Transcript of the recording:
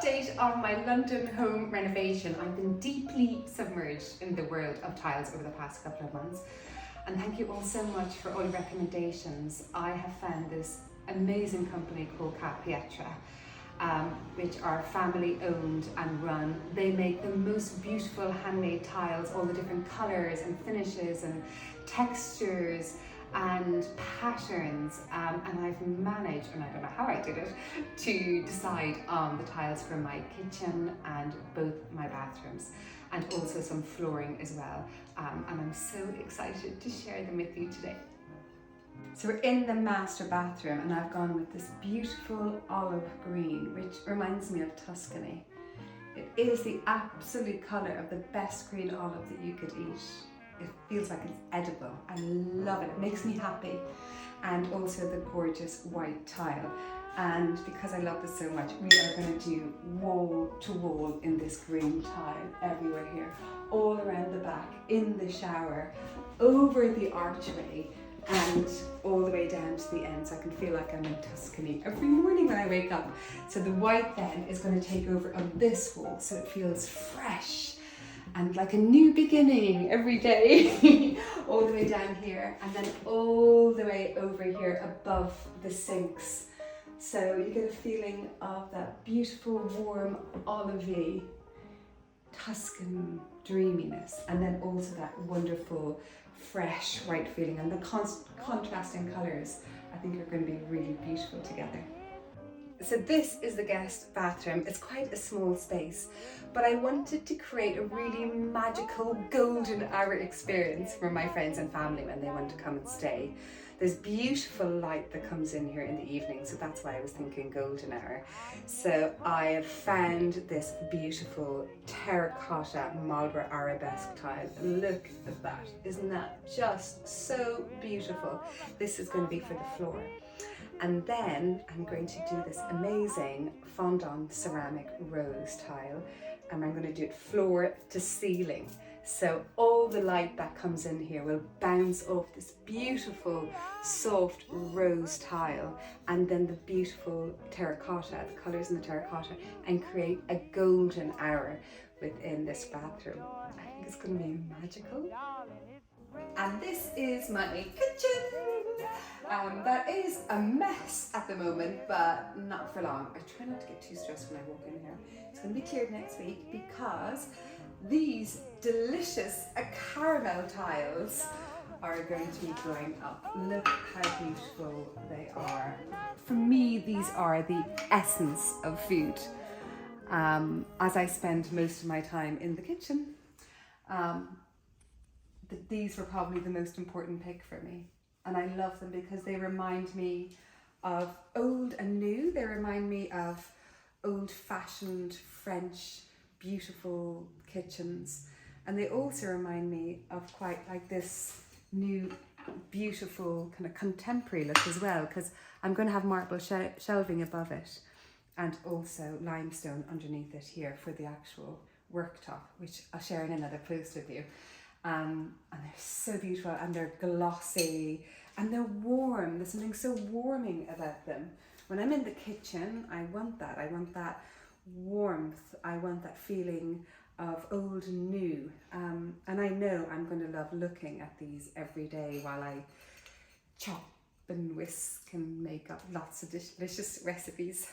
update on my London home renovation. I've been deeply submerged in the world of tiles over the past couple of months, and thank you all so much for all the recommendations. I have found this amazing company called Pietra, which are family owned and run. They make the most beautiful handmade tiles, all the different colours and finishes and textures and patterns, and I've managed, and I don't know how I did it, to decide on the tiles for my kitchen and both my bathrooms, and also some flooring as well, and I'm so excited to share them with you today. So we're in the master bathroom, and I've gone with this beautiful olive green, which reminds me of Tuscany. It is the absolute colour of the best green olive that you could eat. It feels like it's edible. I love it. It makes me happy. And also the gorgeous white tile. And because I love this so much, we are going to do wall to wall in this green tile everywhere here, all around the back, in the shower, over the archway, and all the way down to the end, so I can feel like I'm in Tuscany every morning when I wake up. So the white then is going to take over on this wall, so it feels fresh and like a new beginning every day. All the way down here, and then all the way over here above the sinks. So you get a feeling of that beautiful, warm, olivey, Tuscan dreaminess, and then also that wonderful, fresh white feeling, and the contrasting colours I think are going to be really beautiful together. So this is the guest bathroom. It's quite a small space, but I wanted to create a really magical golden hour experience for my friends and family when they want to come and stay. There's beautiful light that comes in here in the evening, so that's why I was thinking golden hour. So I have found this beautiful terracotta Marlborough Arabesque tile. Look at that. Isn't that just so beautiful? This is going to be for the floor. And then I'm going to do this amazing Fondant ceramic rose tile, and I'm going to do it floor to ceiling. So all the light that comes in here will bounce off this beautiful soft rose tile, and then the beautiful terracotta, the colours in the terracotta, and create a golden hour within this bathroom. I think it's going to be magical. And this is my kitchen. That is a mess at the moment, but not for long. I try not to get too stressed when I walk in here. It's going to be cleared next week because these delicious caramel tiles are going to be going up. Look how beautiful they are. For me, these are the essence of food. As I spend most of my time in the kitchen, these were probably the most important pick for me. And I love them because they remind me of old and new. They remind me of old-fashioned French, beautiful kitchens. And they also remind me of quite like this new, beautiful kind of contemporary look as well, because I'm going to have marble shelving above it, and also limestone underneath it here for the actual worktop, which I'll share in another post with you. And they're so beautiful, and they're glossy, and they're warm. There's something so warming about them. When I'm in the kitchen, I want that. I want that warmth. I want that feeling of old and new. And I know I'm going to love looking at these every day while I chop and whisk and make up lots of delicious recipes.